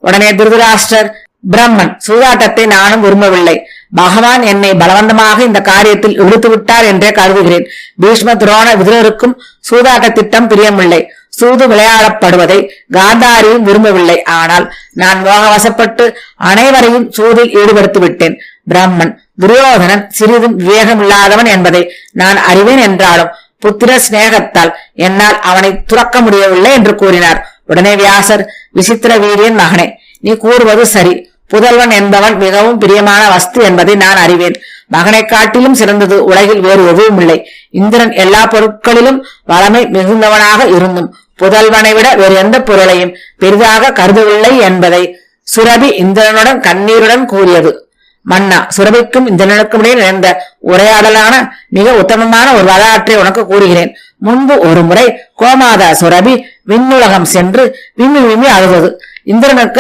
உடனே திருதராஷ்டிரர், பிரம்மன், சூதாட்டத்தை நானும் விரும்பவில்லை. பகவான் என்னை பலவந்தமாக இந்த காரியத்தில் இழுத்து விட்டார் என்றே கருதுகிறேன். பீஷ்ம துரோண விதுரருக்கும் சூதாட்ட திட்டம் பிரியமில்லை. சூது விளையாடப்படுவதை காந்தாரியும் விரும்பவில்லை. ஆனால் நான் மோகவசப்பட்டு அனைவரையும் சூதில் ஈடுபடுத்தி விட்டேன். பிரம்மன், துரியோதனன் சிறிதும் விவேகமில்லாதவன் என்பதை நான் அறிவேன் என்றாலும் புத்திர சிநேகத்தால் என்னால் அவனை துறக்க முடியவில்லை என்று கூறினார். உடனே வியாசர், விசித்திர வீரியன் மகனே, நீ கூறுவது சரி. புதல்வன் என்பவன் மிகவும் பிரியமான வஸ்து என்பதை நான் அறிவேன். மகனை காட்டிலும் சிறந்தது உலகில் வேறு எதுவும் இல்லை. இந்திரன் எல்லா பொருட்களிலும் வளமை மிகுந்தவனாக இருந்தும் புதல்வனை விட வேறு எந்த பொருளையும் பெரிதாக கருதவில்லை என்பதை சுரபி இந்திரனுடன் கண்ணீருடன் கூறியது. மன்னா, சுரபிக்கும் இந்திரனுக்கும் இடையே நடந்த உரையாடலான மிக உத்தமமான ஒரு வரலாற்றை உனக்கு கூறுகிறேன். முன்பு ஒரு முறை கோமாதா சுரபி விண்ணுலகம் சென்று விம்மி விம்மி அழுதது. இந்திரனுக்கு